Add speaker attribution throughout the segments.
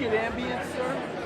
Speaker 1: get ambient, sir?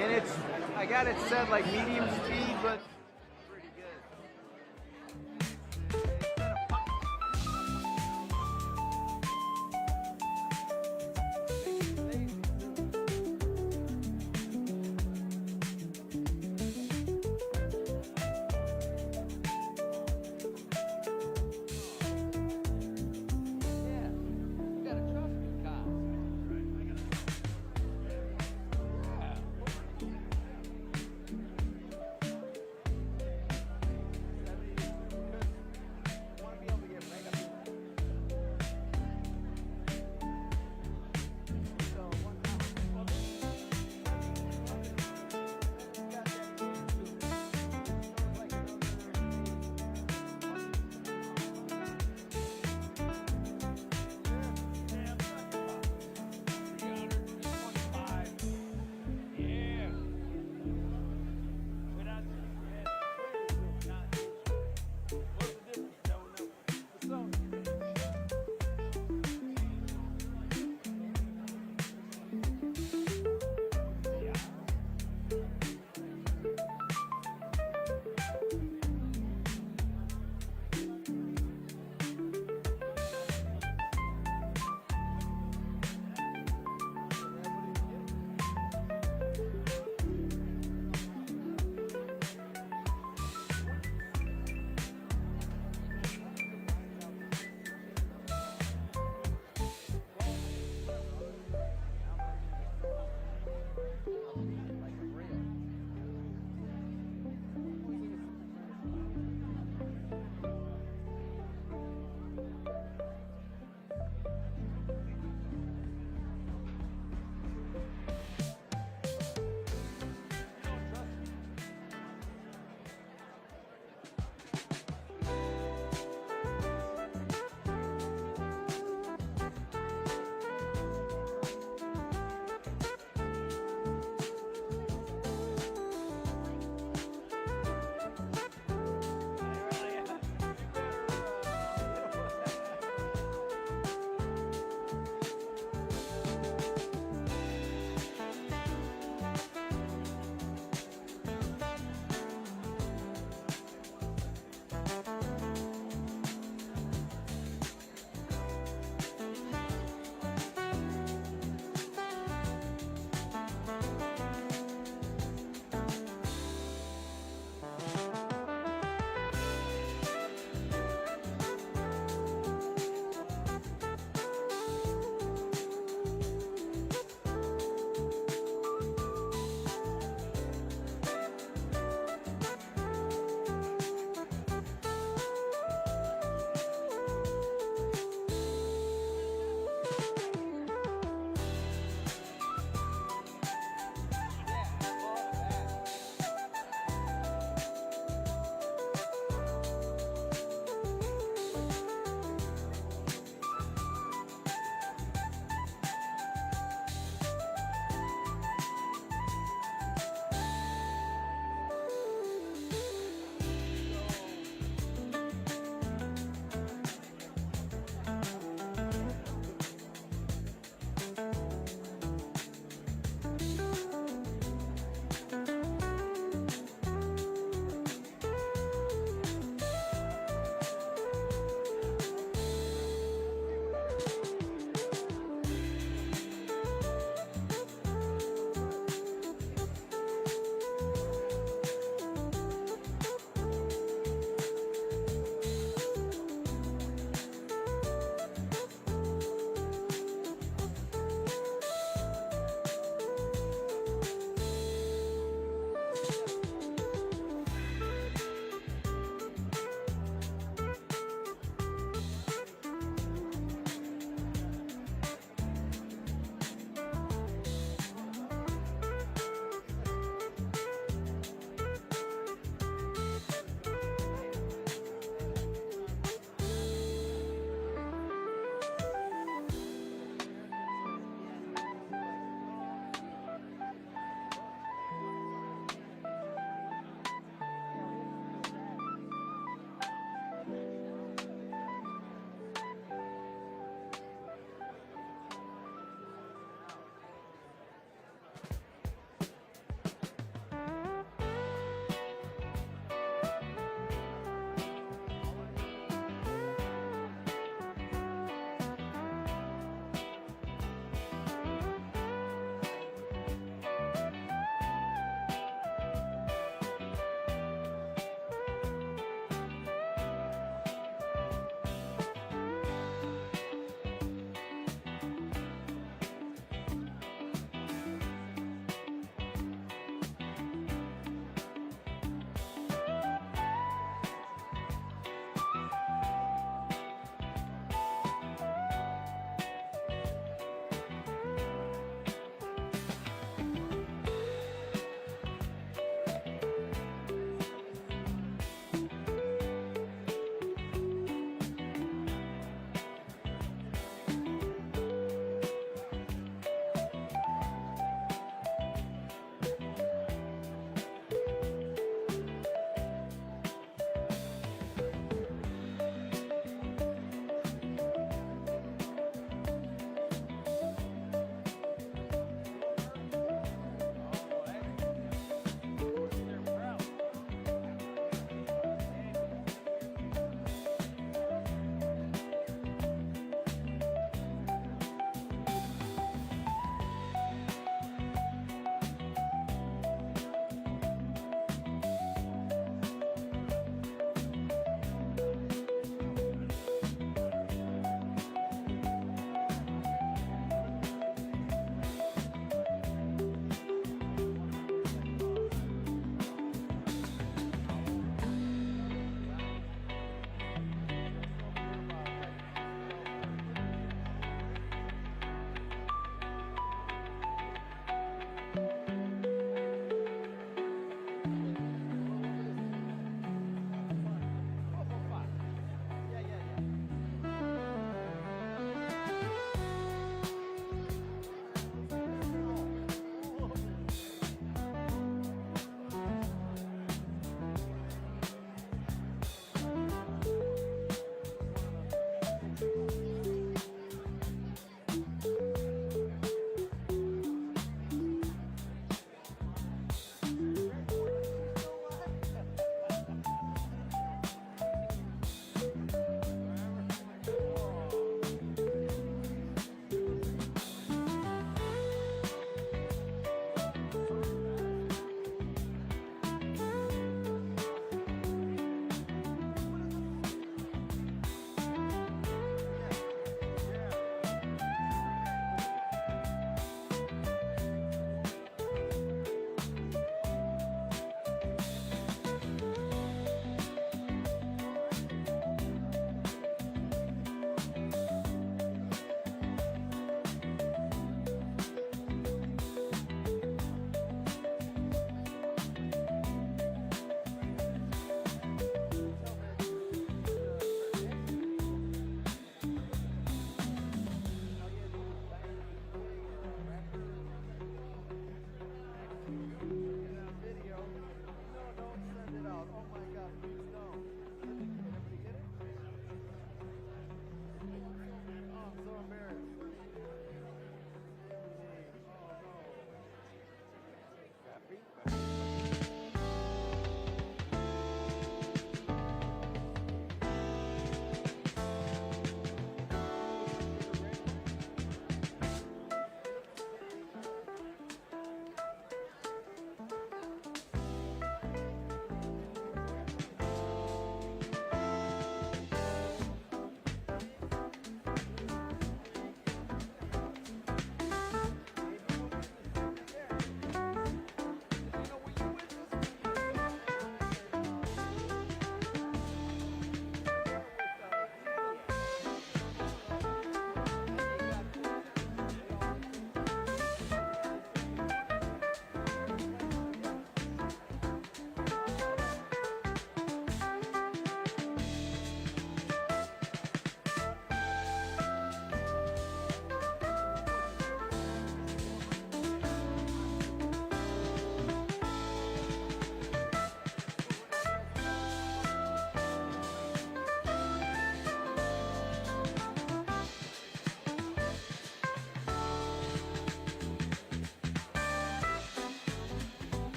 Speaker 1: And I got it set like medium speed, but pretty good. Yeah, you gotta trust me, cops.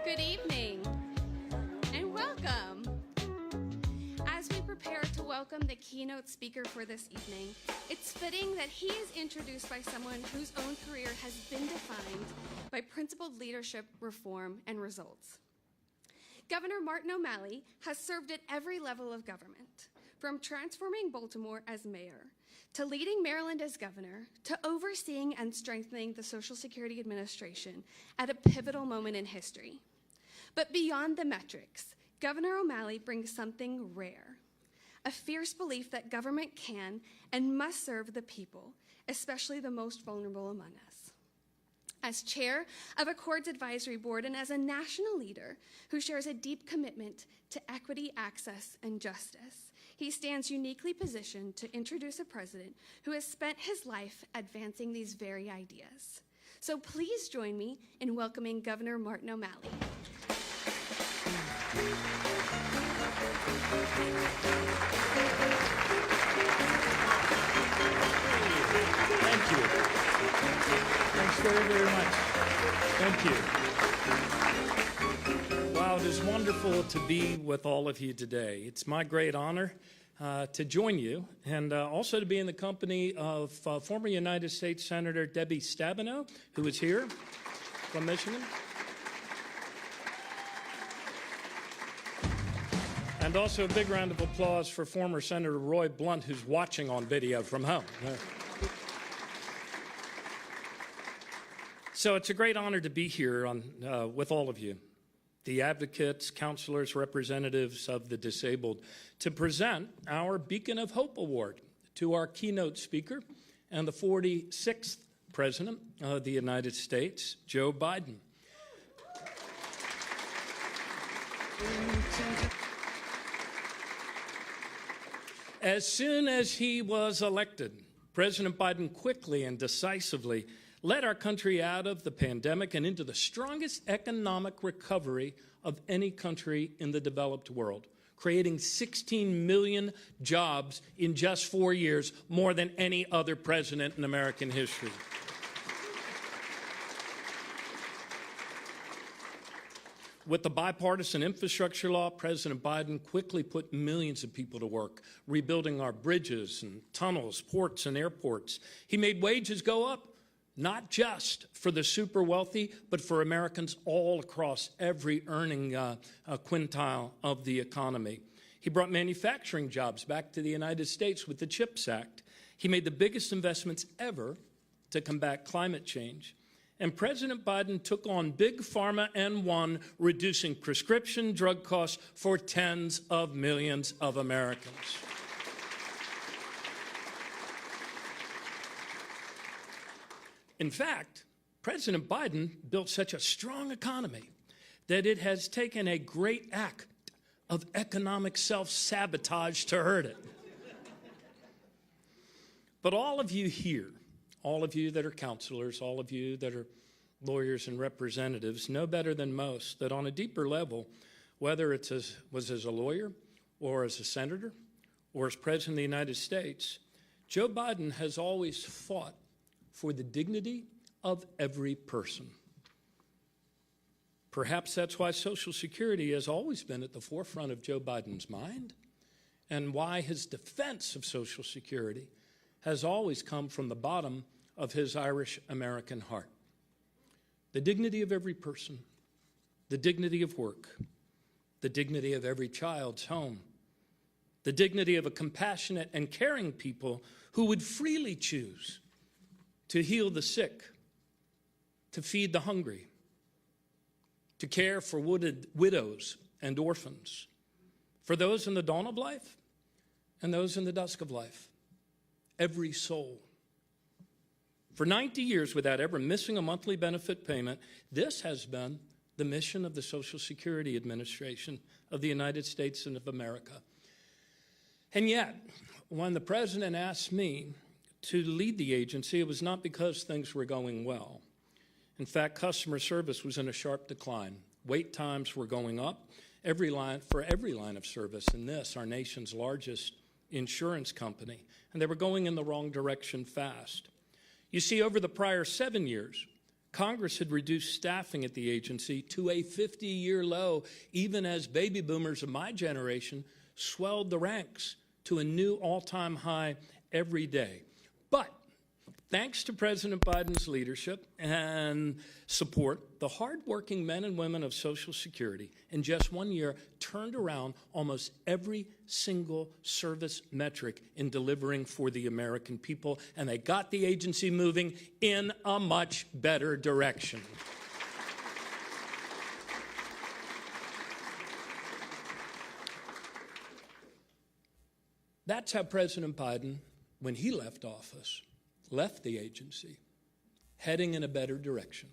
Speaker 2: Good evening and welcome. As we prepare to welcome the keynote speaker for this evening, it's fitting that he is introduced by someone whose own career has been defined by principled leadership, reform, and results. Governor Martin O'Malley has served at every level of government, from transforming Baltimore as mayor, to leading Maryland as governor, to overseeing and strengthening the Social Security Administration at a pivotal moment in history. But beyond the metrics, Governor O'Malley brings something rare, a fierce belief that government can and must serve the people, especially the most vulnerable among us. As chair of Accord's Advisory Board and as a national leader who shares a deep commitment to equity, access, and justice, he stands uniquely positioned to introduce a president who has spent his life advancing these very ideas. So please join me in welcoming Governor Martin O'Malley.
Speaker 3: Thank you. Thanks very, very much. Thank you. Wow, it is wonderful to be with all of you today. It's my great honor to join you and also to be in the company of former United States Senator Debbie Stabenow, who is here from Michigan. And also a big round of applause for former Senator Roy Blunt, who's watching on video from home. So it's a great honor to be here with all of you, the advocates, counselors, representatives of the disabled, to present our Beacon of Hope Award to our keynote speaker and the 46th President of the United States, Joe Biden. As soon as he was elected, President Biden quickly and decisively led our country out of the pandemic and into the strongest economic recovery of any country in the developed world, creating 16 million jobs in just 4 years, more than any other president in American history. With the bipartisan infrastructure law, President Biden quickly put millions of people to work, rebuilding our bridges and tunnels, ports and airports. He made wages go up, not just for the super wealthy, but for Americans all across every earning quintile of the economy. He brought manufacturing jobs back to the United States with the CHIPS Act. He made the biggest investments ever to combat climate change. And President Biden took on big pharma and won, reducing prescription drug costs for tens of millions of Americans. In fact, President Biden built such a strong economy that it has taken a great act of economic self-sabotage to hurt it. But all of you here, all of you that are counselors, all of you that are lawyers and representatives know better than most that on a deeper level, whether it was as a lawyer or as a senator or as president of the United States, Joe Biden has always fought for the dignity of every person. Perhaps that's why Social Security has always been at the forefront of Joe Biden's mind and why his defense of Social Security has always come from the bottom of his Irish-American heart. The dignity of every person, the dignity of work, the dignity of every child's home, the dignity of a compassionate and caring people who would freely choose to heal the sick, to feed the hungry, to care for widows and orphans, for those in the dawn of life and those in the dusk of life, every soul. For 90 years, without ever missing a monthly benefit payment, this has been the mission of the Social Security Administration of the United States and of America. And yet, when the president asked me to lead the agency, it was not because things were going well. In fact, customer service was in a sharp decline. Wait times were going up for every line of service in this, our nation's largest insurance company, and they were going in the wrong direction fast. You see, over the prior 7 years, Congress had reduced staffing at the agency to a 50-year low, even as baby boomers of my generation swelled the ranks to a new all-time high every day. But thanks to President Biden's leadership and support, the hardworking men and women of Social Security in just 1 year turned around almost every single service metric in delivering for the American people, and they got the agency moving in a much better direction. That's how President Biden, when he left office, left the agency, heading in a better direction.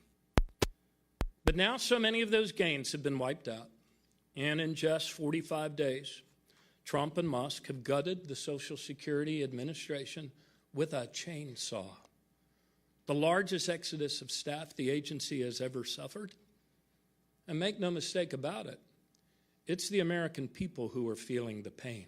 Speaker 3: But now so many of those gains have been wiped out, and in just 45 days, Trump and Musk have gutted the Social Security Administration with a chainsaw. The largest exodus of staff the agency has ever suffered. And make no mistake about it, it's the American people who are feeling the pain.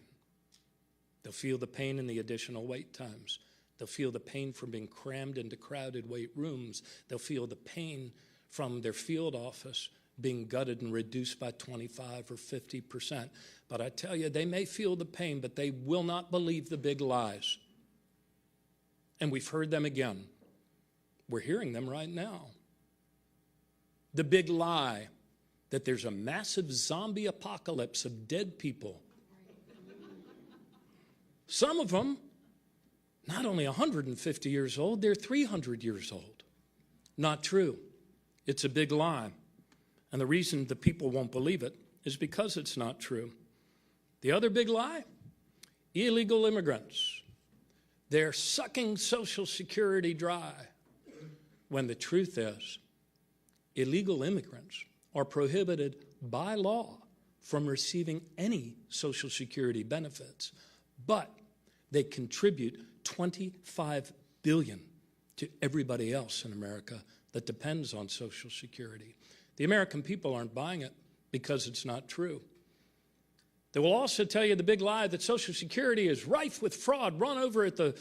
Speaker 3: They'll feel the pain in the additional wait times. They'll feel the pain from being crammed into crowded wait rooms. They'll feel the pain from their field office being gutted and reduced by 25 or 50%. But I tell you, they may feel the pain, but they will not believe the big lies. And we've heard them again. We're hearing them right now. The big lie that there's a massive zombie apocalypse of dead people. Some of them, not only 150 years old, they're 300 years old. Not true. It's a big lie. And the reason the people won't believe it is because it's not true. The other big lie, illegal immigrants. They're sucking Social Security dry. When the truth is, illegal immigrants are prohibited by law from receiving any Social Security benefits, but they contribute $25 billion to everybody else in America that depends on Social Security. The American people aren't buying it because it's not true. They will also tell you the big lie that Social Security is rife with fraud, run over the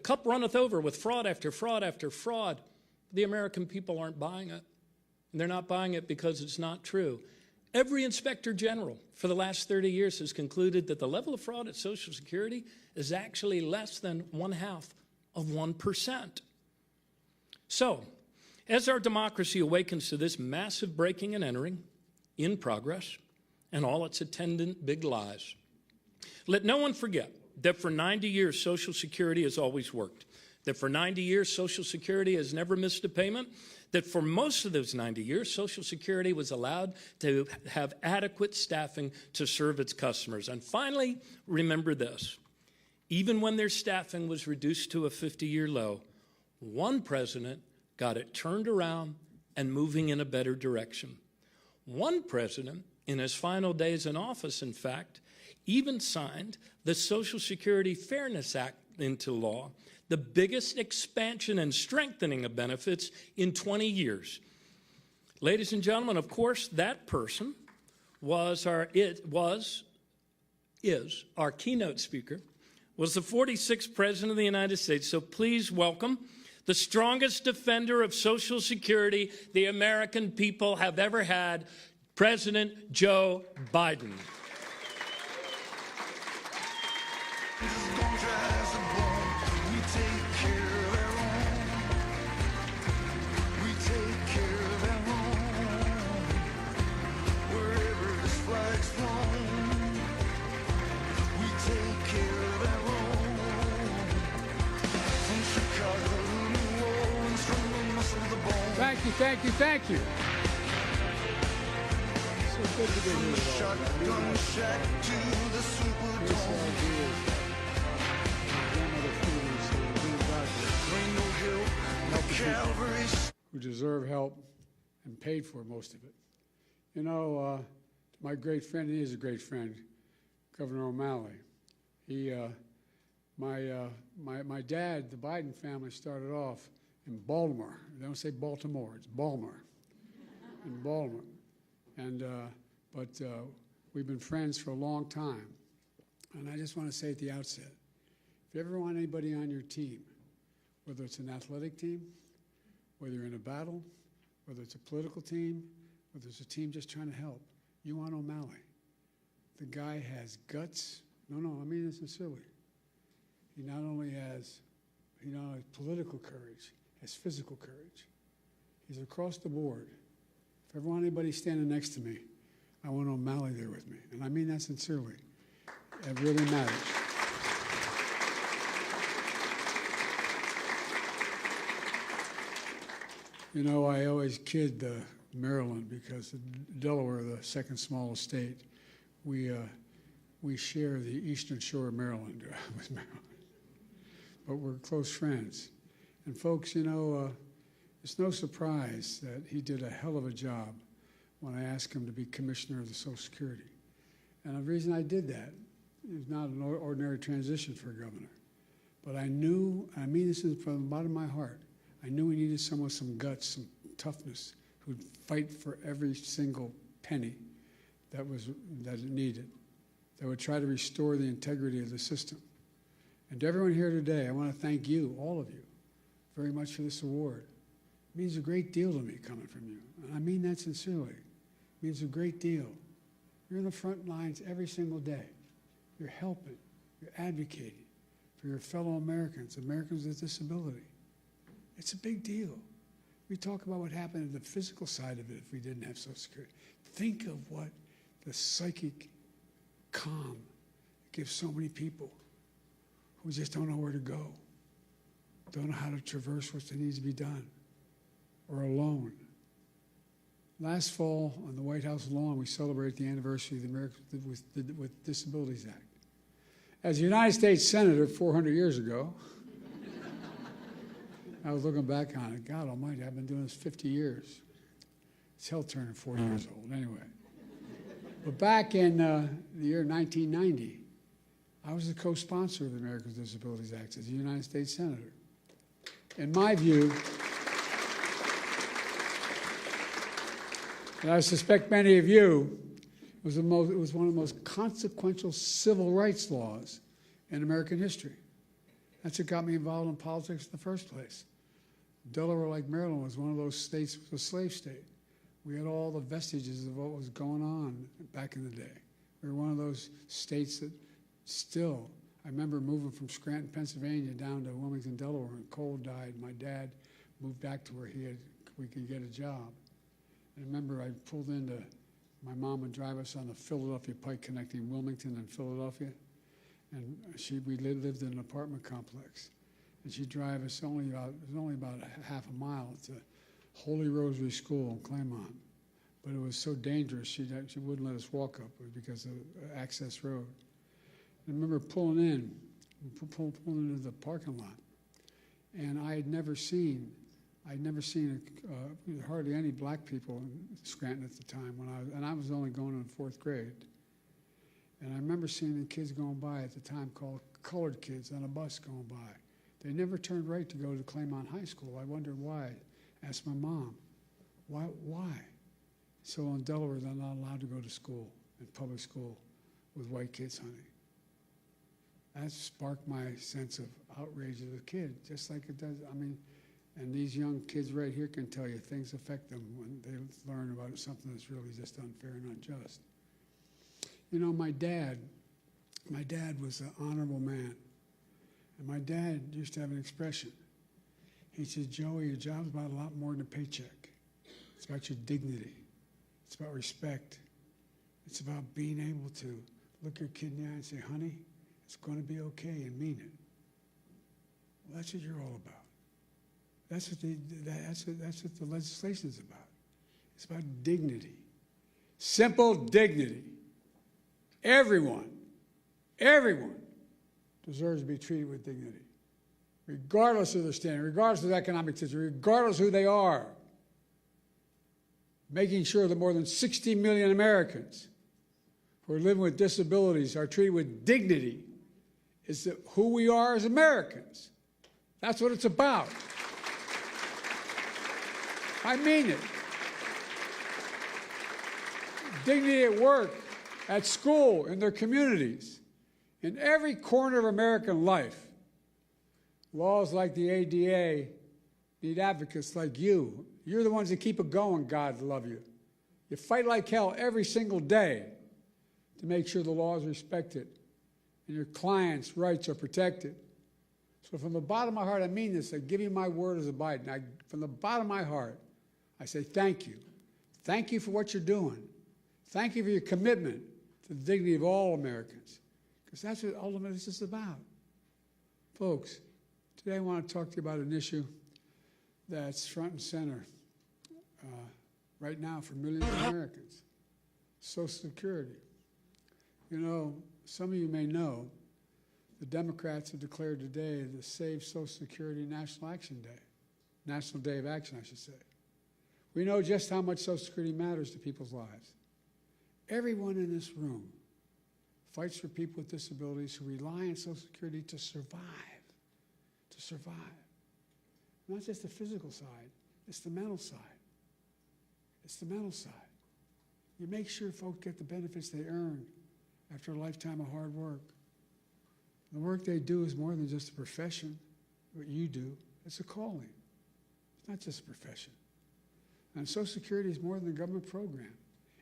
Speaker 3: cup runneth over with fraud after fraud after fraud. The American people aren't buying it. And they're not buying it because it's not true. Every inspector general for the last 30 years has concluded that the level of fraud at Social Security is actually less than 0.5%. So, as our democracy awakens to this massive breaking and entering in progress and all its attendant big lies, let no one forget that for 90 years Social Security has always worked, that for 90 years Social Security has never missed a payment, that for most of those 90 years, Social Security was allowed to have adequate staffing to serve its customers. And finally, remember this. Even when their staffing was reduced to a 50-year low, one president got it turned around and moving in a better direction. One president, in his final days in office, in fact, even signed the Social Security Fairness Act into law, the biggest expansion and strengthening of benefits in 20 years. Ladies and gentlemen, of course, that person is our keynote speaker, was the 46th President of the United States. So please welcome the strongest defender of Social Security the American people have ever had, President Joe Biden.
Speaker 4: Thank you, thank you. So good to be here. Shotgun shack to the Superdome. Who deserve help and paid for most of it. You know, my great friend, he is a great friend, Governor O'Malley. My dad, the Biden family, started off in Baltimore. They don't say Baltimore, it's Baltimore. In Baltimore. And, but we've been friends for a long time. And I just want to say at the outset, if you ever want anybody on your team whether it's an athletic team, whether you're in a battle, whether it's a political team, whether it's a team just trying to help. You want O'Malley. The guy has guts. No, I mean it sincerely. He not only has political courage, has physical courage. He's across the board. If I ever want anybody standing next to me, I want O'Malley there with me. And I mean that sincerely. It really matters. You know, I always kid Maryland because Delaware, the second smallest state, we share the eastern shore of Maryland with Maryland. But we're close friends. And folks, you know, it's no surprise that he did a hell of a job when I asked him to be commissioner of the Social Security. And the reason I did that, it was not an ordinary transition for a governor. But I knew, I mean this from the bottom of my heart, I knew we needed someone with some guts, some toughness, who'd fight for every single penny that it needed, that would try to restore the integrity of the system. And to everyone here today, I want to thank you, all of you, very much for this award. It means a great deal to me coming from you. And I mean that sincerely. It means a great deal. You're in the front lines every single day. You're helping, you're advocating for your fellow Americans, Americans with disability. It's a big deal. We talk about what happened in the physical side of it if we didn't have Social Security. Think of what the psychic calm gives so many people who just don't know where to go, don't know how to traverse what needs to be done, or alone. Last fall, on the White House lawn, we celebrated the anniversary of the Americans with Disabilities Act. As a United States Senator 400 years ago, I was looking back on it. God almighty, I've been doing this 50 years. It's hell turning 40 years old, anyway. But back in the year 1990, I was the co-sponsor of the Americans with Disabilities Act as a United States Senator. In my view, and I suspect many of you, it was one of the most consequential civil rights laws in American history. That's what got me involved in politics in the first place. Delaware, like Maryland, was one of those states, it was a slave state. We had all the vestiges of what was going on back in the day. We were one of those states that still, I remember moving from Scranton, Pennsylvania down to Wilmington, Delaware, and Cole died. My dad moved back to where we could get a job. And I remember I pulled into, my mom would drive us on the Philadelphia Pike connecting Wilmington and Philadelphia. And we lived in an apartment complex. And she'd drive us it was only about half a mile to Holy Rosary School in Claymont. But it was so dangerous, she wouldn't let us walk up because of access road. I remember pulling into the parking lot, and I had never seen hardly any black people in Scranton at the time and I was only going in 4th grade. And I remember seeing the kids going by at the time called colored kids on a bus going by. They never turned right to go to Claymont High School. I wondered why. Asked my mom, why? So in Delaware, they're not allowed to go to school, in public school, with white kids, honey. That sparked my sense of outrage as a kid, just like it does. I mean, and these young kids right here can tell you things affect them when they learn about something that's really just unfair and unjust. You know, my dad was an honorable man. And my dad used to have an expression. He said, Joey, your job's about a lot more than a paycheck. It's about your dignity. It's about respect. It's about being able to look your kid in the eye and say, honey, it's going to be okay, and mean it. Well, that's what you're all about. That's what the legislation is about. It's about dignity. Simple dignity. Everyone deserves to be treated with dignity, regardless of their standing, regardless of their economic situation, regardless of who they are. Making sure that more than 60 million Americans who are living with disabilities are treated with dignity is who we are as Americans. That's what it's about. I mean it. Dignity at work, at school, in their communities, in every corner of American life. Laws like the ADA need advocates like you. You're the ones that keep it going, God love you. You fight like hell every single day to make sure the law is respected and your clients' rights are protected. So from the bottom of my heart, I mean this. I give you my word as a Biden. From the bottom of my heart, I say thank you. Thank you for what you're doing. Thank you for your commitment to the dignity of all Americans, because that's what ultimately this is about. Folks, today I want to talk to you about an issue that's front and center right now for millions of Americans, Social Security. You know, some of you may know the Democrats have declared today the Save Social Security National Action Day, National Day of Action, I should say. We know just how much Social Security matters to people's lives. Everyone in this room fights for people with disabilities who rely on Social Security to survive. To survive. Not just the physical side, it's the mental side. It's the mental side. You make sure folks get the benefits they earn after a lifetime of hard work. The work they do is more than just a profession, what you do. It's a calling. It's not just a profession. And Social Security is more than a government program.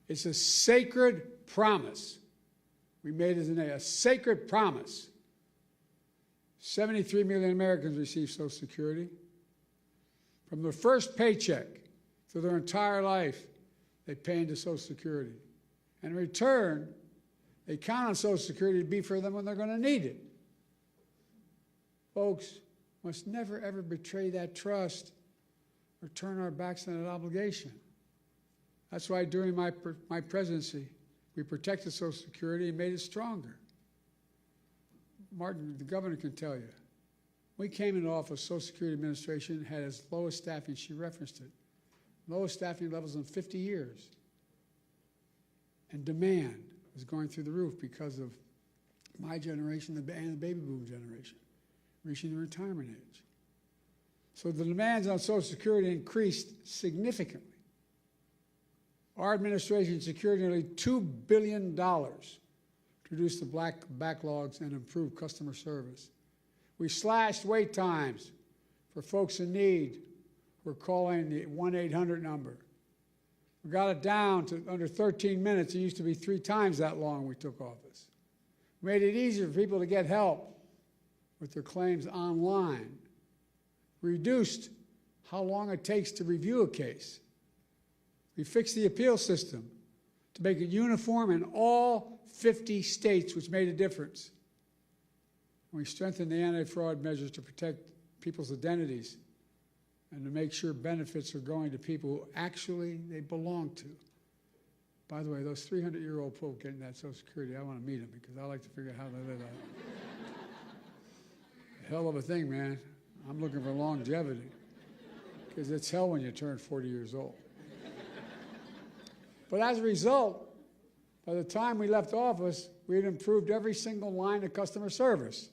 Speaker 4: It's a sacred promise. We made it a sacred promise. 73 million Americans receive Social Security. From their first paycheck to their entire life, they pay into Social Security. And in return, they count on Social Security to be for them when they're going to need it. Folks, must never, ever betray that trust or turn our backs on that obligation. That's why during my presidency, we protected Social Security and made it stronger. Martin, the governor, can tell you. We came into office, Social Security Administration had its lowest staffing, she referenced it, lowest staffing levels in 50 years. And demand was going through the roof because of my generation and the baby boom generation, reaching the retirement age. So the demands on Social Security increased significantly. Our administration secured nearly $2 billion to reduce the backlogs and improve customer service. We slashed wait times for folks in need who are calling the 1-800 number. We got it down to under 13 minutes. It used to be 3 times that long when we took office. We made it easier for people to get help with their claims online. We reduced how long it takes to review a case. We fixed the appeal system to make it uniform in all 50 states, which made a difference. And we strengthened the anti-fraud measures to protect people's identities and to make sure benefits are going to people who actually they belong to. By the way, those 300-year-old people getting that Social Security, I want to meet them because I like to figure out how they live out. Hell of a thing, man. I'm looking for longevity because it's hell when you turn 40 years old. But as a result, by the time we left office, we had improved every single line of customer service,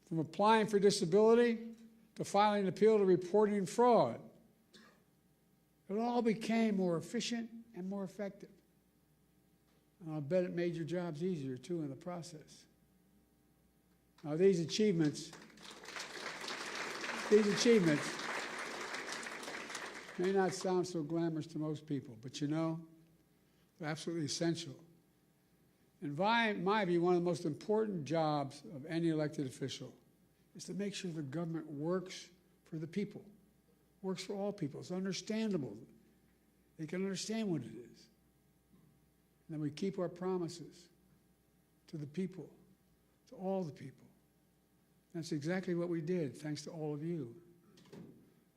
Speaker 4: from applying for disability to filing an appeal to reporting fraud. It all became more efficient and more effective. And I'll bet it made your jobs easier, too, in the process. Now, these achievements may not sound so glamorous to most people, but you know, they're absolutely essential. And in my view, one of the most important jobs of any elected official is to make sure the government works for the people, works for all people. It's understandable. They can understand what it is. And then we keep our promises to the people, to all the people. That's exactly what we did, thanks to all of you.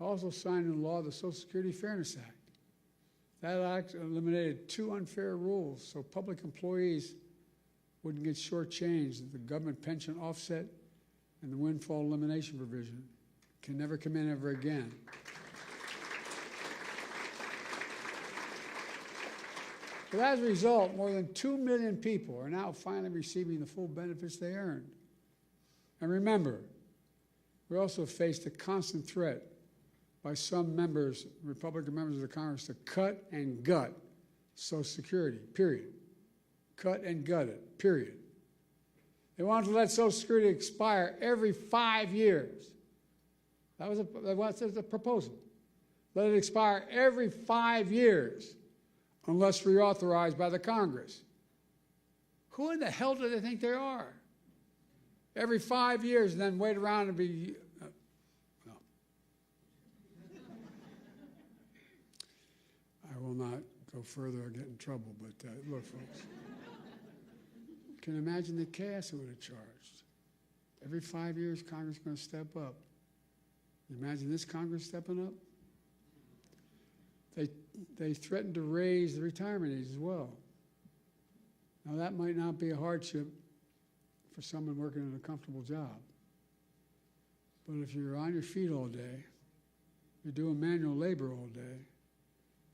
Speaker 4: I also signed into law the Social Security Fairness Act. That act eliminated 2 unfair rules so public employees wouldn't get shortchanged. The government pension offset and the windfall elimination provision can never come in ever again. But as a result, more than 2 million people are now finally receiving the full benefits they earned. And remember, we also faced a constant threat by some members, Republican members of the Congress, to cut and gut Social Security, period. Cut and gut it, period. They wanted to let Social Security expire every 5 years. That was a proposal. Let it expire every 5 years unless reauthorized by the Congress. Who in the hell do they think they are? Every 5 years and then wait around and be, no. I will not go further or get in trouble, but look, folks. Can you imagine the chaos it would have charged? Every 5 years, Congress is going to step up. You imagine this Congress stepping up? They threatened to raise the retirement age as well. Now, that might not be a hardship for someone working in a comfortable job. But if you're on your feet all day, you're doing manual labor all day,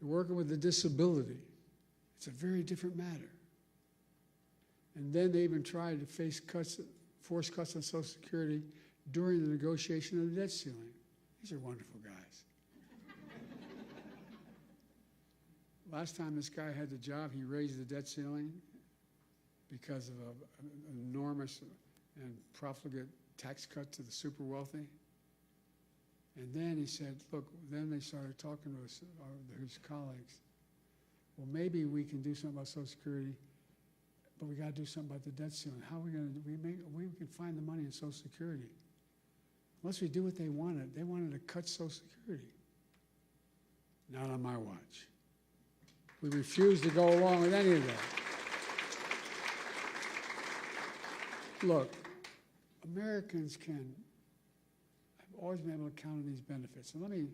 Speaker 4: you're working with a disability, it's a very different matter. And then they even tried to face cuts, force cuts on Social Security during the negotiation of the debt ceiling. These are wonderful guys. Last time this guy had the job, he raised the debt ceiling because of an enormous and profligate tax cut to the super wealthy. And then he said, look, then they started talking to his colleagues. Well, maybe we can do something about Social Security, but we got to do something about the debt ceiling. How are we going to do? We can find the money in Social Security. Unless we do what they wanted. They wanted to cut Social Security. Not on my watch. We refused to go along with any of that. Look, Americans have always been able to count on these benefits. And let me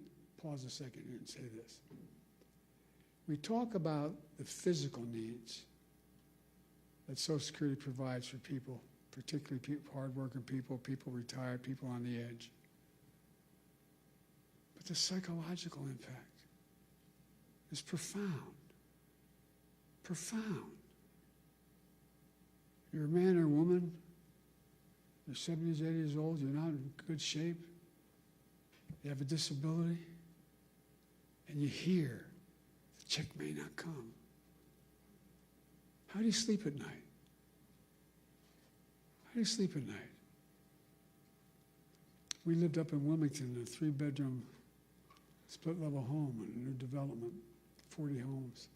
Speaker 4: pause a second here and say this. We talk about the physical needs that Social Security provides for people, particularly hardworking people, people retired, people on the edge. But the psychological impact is profound. Profound. You're a man or a woman, you're 70s, 80 years old, you're not in good shape, you have a disability, and you hear the check may not come. How do you sleep at night? How do you sleep at night? We lived up in Wilmington in a 3-bedroom split-level home in a new development, 40 homes,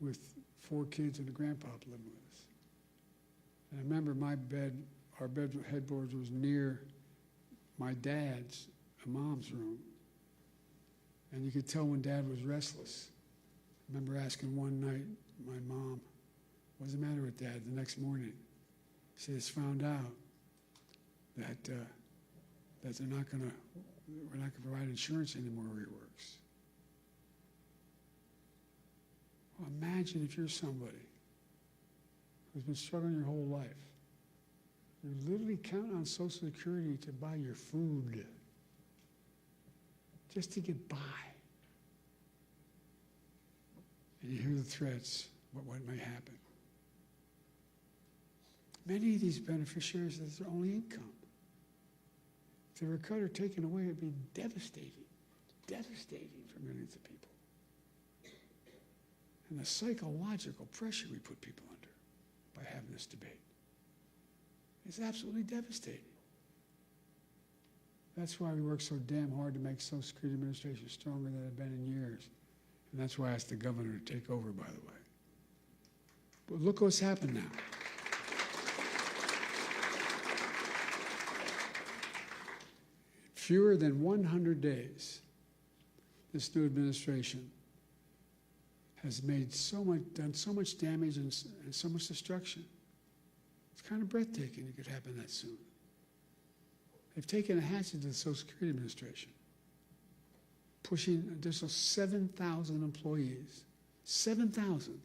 Speaker 4: with 4 kids and a grandpa living with us. And I remember our headboard was near my dad's and mom's room. And you could tell when Dad was restless. I remember asking one night my mom, what's the matter with Dad? The next morning, she has found out that we're not going to provide insurance anymore where he works. Well, imagine if you're somebody who's been struggling your whole life. You literally count on Social Security to buy your food, just to get by. And you hear the threats about what may happen. Many of these beneficiaries, that's their only income. If they were cut or taken away, it'd be devastating for millions of people. And the psychological pressure we put people under by having this debate is absolutely devastating. That's why we work so damn hard to make Social Security Administration stronger than it's been in years. And that's why I asked the governor to take over, by the way. But look what's happened now. Fewer than 100 days, this new administration has done so much damage and so much destruction. It's kind of breathtaking it could happen that soon. They've taken a hatchet to the Social Security Administration, pushing an additional 7,000 employees, 7,000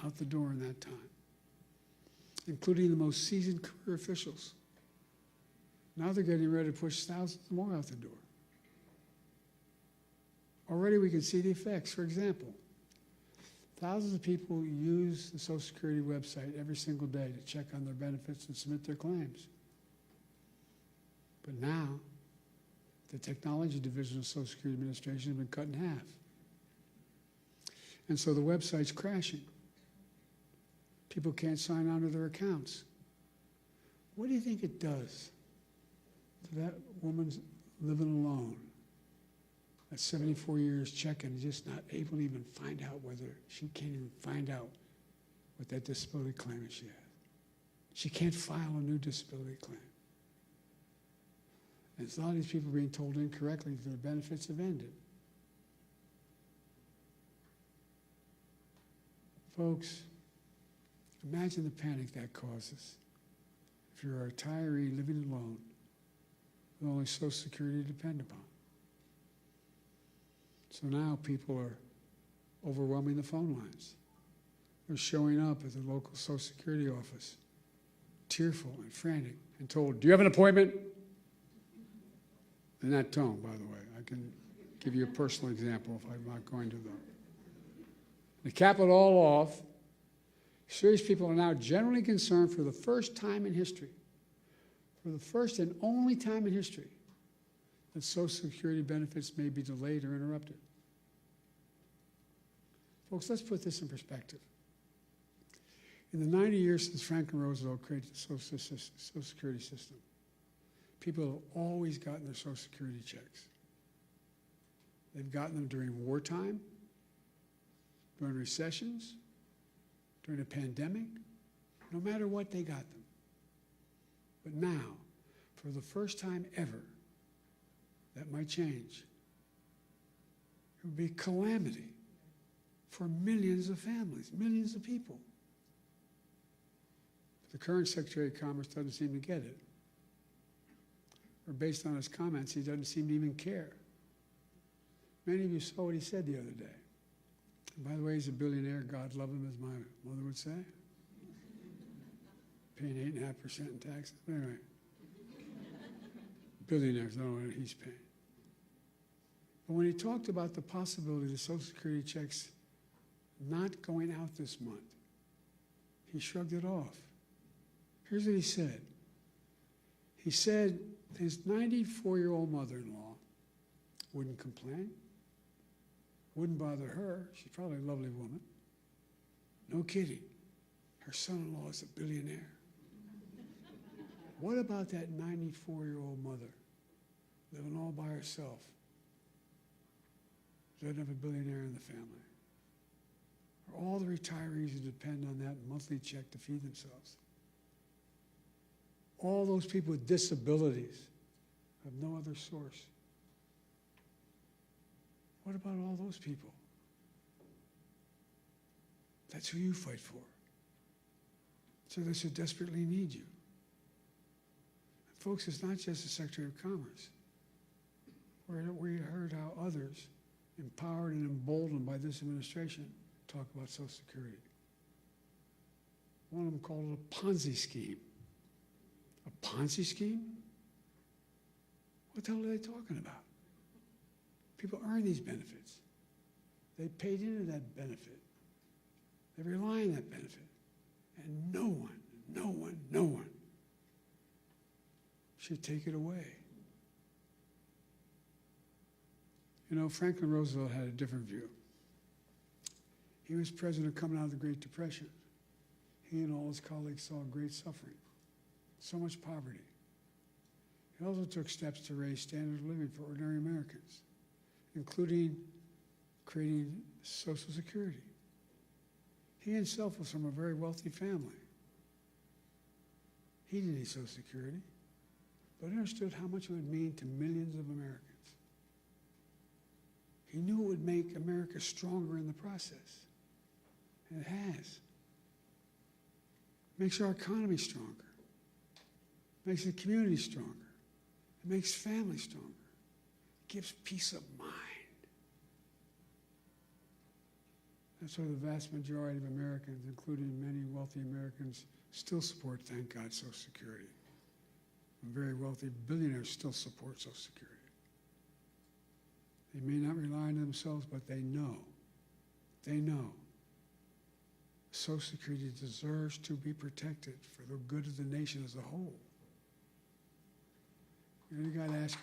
Speaker 4: out the door in that time, including the most seasoned career officials. Now they're getting ready to push thousands more out the door. Already we can see the effects. For example, thousands of people use the Social Security website every single day to check on their benefits and submit their claims. But now, the technology division of the Social Security Administration has been cut in half. And so the website's crashing. People can't sign on to their accounts. What do you think it does to that woman's living alone, at 74 years checking, just not able to even find out whether she can't even find out what that disability claim is she has. She can't file a new disability claim. And a lot of these people being told incorrectly that their benefits have ended. Folks, imagine the panic that causes if you're a retiree living alone with only Social Security to depend upon. So now people are overwhelming the phone lines. They're showing up at the local Social Security office, tearful and frantic, and told, "Do you have an appointment?" In that tone, by the way. I can give you a personal example if I'm not going to, though. To cap it all off, serious people are now generally concerned for the first time in history, for the first and only time in history, that Social Security benefits may be delayed or interrupted. Folks, let's put this in perspective. In the 90 years since Franklin Roosevelt created the Social Security system, people have always gotten their Social Security checks. They've gotten them during wartime, during recessions, during a pandemic, no matter what, they got them. But now, for the first time ever, that might change. It would be a calamity for millions of families, millions of people. The current Secretary of Commerce doesn't seem to get it. Or based on his comments, he doesn't seem to even care. Many of you saw what he said the other day. And by the way, he's a billionaire. God love him, as my mother would say. Paying 8.5% in taxes. But anyway, billionaires, I don't know what he's paying. But when he talked about the possibility of the Social Security checks not going out this month, he shrugged it off. Here's what he said. He said his 94-year-old mother-in-law wouldn't complain, wouldn't bother her. She's probably a lovely woman. No kidding. Her son-in-law is a billionaire. What about that 94-year-old mother living all by herself? Doesn't have a billionaire in the family. Or all the retirees who depend on that monthly check to feed themselves. All those people with disabilities have no other source. What about all those people? That's who you fight for. So they should desperately need you. And folks, it's not just the Secretary of Commerce. We heard how others, empowered and emboldened by this administration, talk about Social Security. One of them called it a Ponzi scheme. A Ponzi scheme? What the hell are they talking about? People earn these benefits. They paid into that benefit. They rely on that benefit. And no one should take it away. You know, Franklin Roosevelt had a different view. He was president coming out of the Great Depression. He and all his colleagues saw great suffering, so much poverty. He also took steps to raise standard of living for ordinary Americans, including creating Social Security. He himself was from a very wealthy family. He didn't need Social Security, but understood how much it would mean to millions of Americans. He knew it would make America stronger in the process, and it has. It makes our economy stronger. It makes the community stronger. It makes families stronger. It gives peace of mind. That's why the vast majority of Americans, including many wealthy Americans, still support, thank God, Social Security. And very wealthy billionaires still support Social Security. They may not rely on themselves, but they know Social Security deserves to be protected for the good of the nation as a whole. You got to ask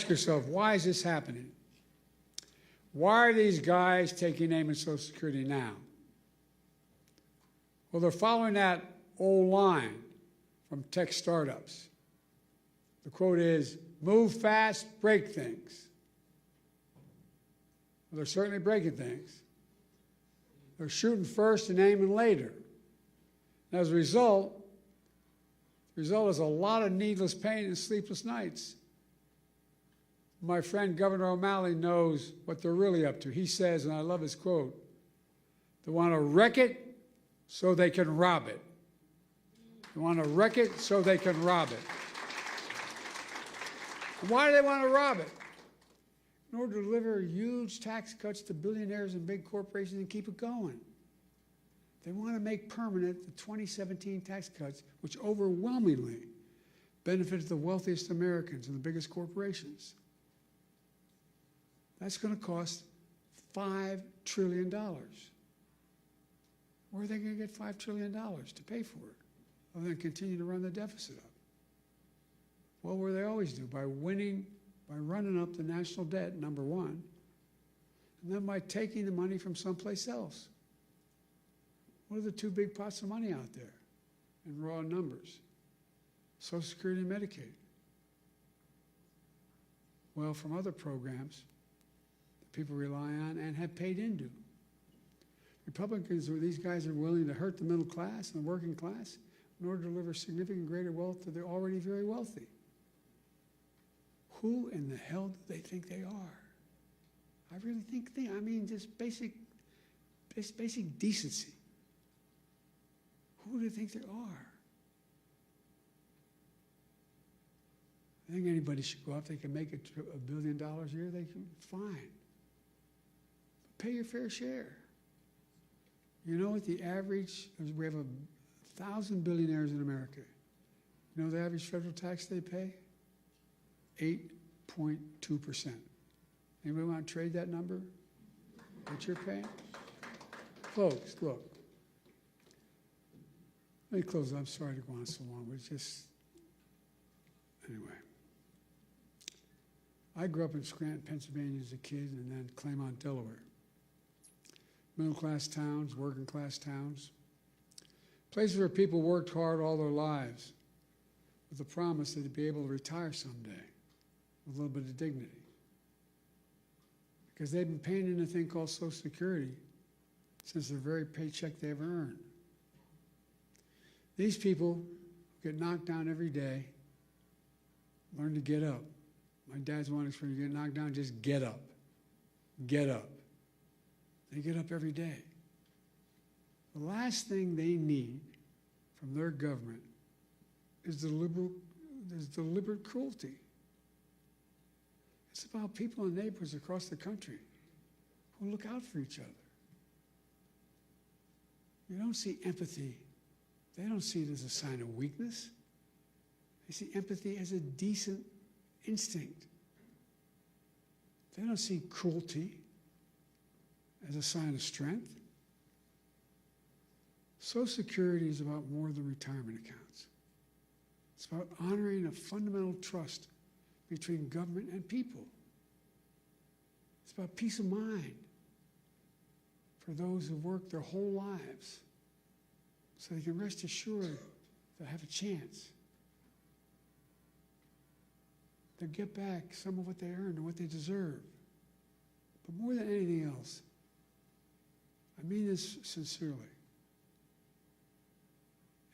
Speaker 4: yourself, why is this happening? Why are these guys taking aim at Social Security now? Well, they're following that old line from tech startups. The quote is, move fast, break things. Well, they're certainly breaking things. They're shooting first and aiming later. And as a result, the result is a lot of needless pain and sleepless nights. My friend Governor O'Malley knows what they're really up to. He says, and I love his quote, they want to wreck it so they can rob it. They want to wreck it so they can rob it. And why do they want to rob it? In order to deliver huge tax cuts to billionaires and big corporations and keep it going. They want to make permanent the 2017 tax cuts, which overwhelmingly benefited the wealthiest Americans and the biggest corporations. That's going to cost $5 trillion. Where are they going to get $5 trillion to pay for it? Other than continue to run the deficit up. Well, what do they always do? By running up the national debt, number one, and then by taking the money from someplace else. What are the two big pots of money out there in raw numbers? Social Security and Medicaid. Well, from other programs that people rely on and have paid into. Republicans, or these guys, are willing to hurt the middle class and the working class in order to deliver significant greater wealth to the already very wealthy. Who in the hell do they think they are? I really think, I mean, just basic decency. Who do they think they are? I think anybody should go out. They can make $1 billion a year. They can, fine. But pay your fair share. You know what the average? We have 1,000 billionaires in America. You know the average federal tax they pay? 8.2%. Anybody want to trade that number? What you're paying? Folks, look. Let me close. I'm sorry to go on so long, but it's just, anyway. I grew up in Scranton, Pennsylvania as a kid, and then Claymont, Delaware. Middle-class towns, working-class towns. Places where people worked hard all their lives with the promise that they'd be able to retire someday with a little bit of dignity. Because they've been paying in a thing called Social Security since the very paycheck they ever earned. These people get knocked down every day, learn to get up. My dad's one expression, you get knocked down, just get up. Get up. They get up every day. The last thing they need from their government is deliberate cruelty. It's about people and neighbors across the country who look out for each other. You don't see empathy. They don't see it as a sign of weakness. They see empathy as a decent instinct. They don't see cruelty as a sign of strength. Social Security is about more than retirement accounts. It's about honoring a fundamental trust between government and people. It's about peace of mind for those who work their whole lives so they can rest assured they'll have a chance. They'll get back some of what they earned and what they deserve. But more than anything else, I mean this sincerely.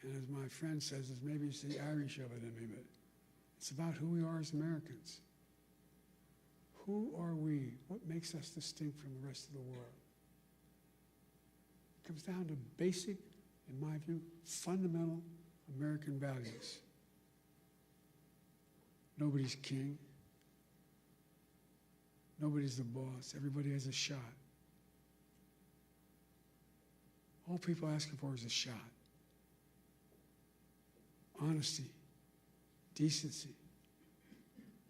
Speaker 4: And as my friend says, maybe it's the Irish of it in me, but it's about who we are as Americans. Who are we? What makes us distinct from the rest of the world? It comes down to basic, in my view, fundamental American values. Nobody's king. Nobody's the boss. Everybody has a shot. All people are asking for is a shot. Honesty, decency,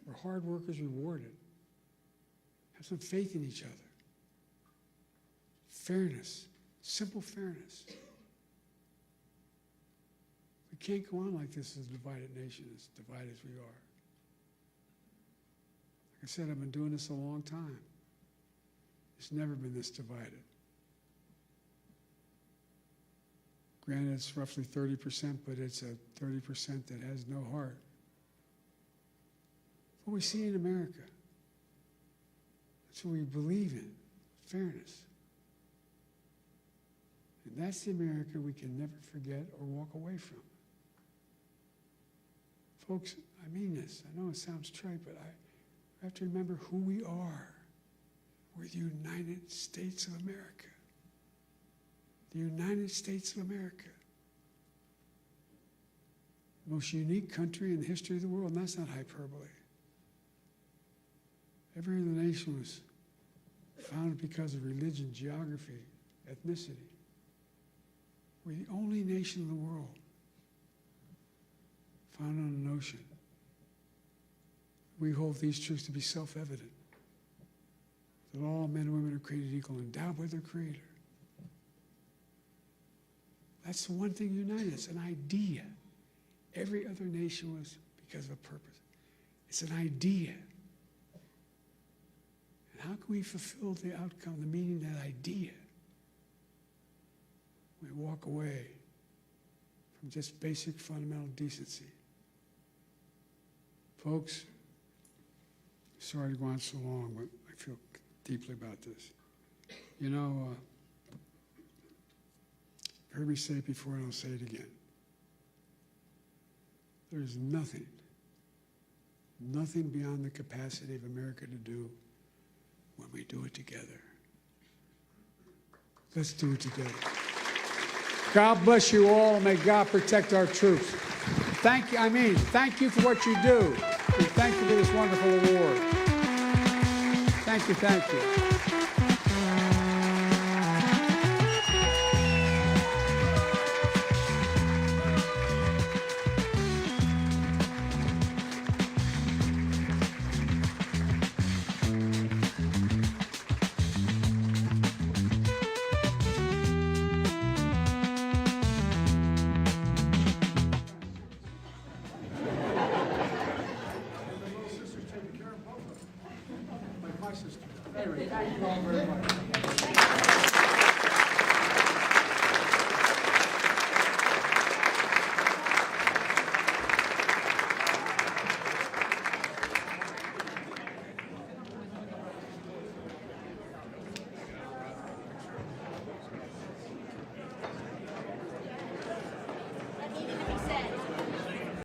Speaker 4: where hard work is rewarded. Have some faith in each other. Fairness, simple fairness. We can't go on like this as a divided nation, as divided as we are. Like I said, I've been doing this a long time. It's never been this divided. Granted, it's roughly 30%, but it's a 30% that has no heart. What we see in America, that's what we believe in, fairness. And that's the America we can never forget or walk away from. Folks, I mean this. I know it sounds trite, but I have to remember who we are. We're the United States of America. The United States of America. The most unique country in the history of the world, and that's not hyperbole. Every other nation was founded because of religion, geography, ethnicity. We're the only nation in the world founded on an ocean. We hold these truths to be self-evident, that all men and women are created equal, endowed by their Creator. That's the one thing that united us, an idea. Every other nation was because of a purpose. It's an idea. And how can we fulfill the outcome, the meaning of that idea? We walk away from just basic fundamental decency. Folks, sorry to go on so long, but I feel deeply about this. You know, you've heard me say it before, and I'll say it again. There's nothing beyond the capacity of America to do when we do it together. Let's do it together. God bless you all, and may God protect our troops. Thank you for what you do, and thank you for this wonderful award. Thank you, thank you. My sister. Anyway, thank you all very much.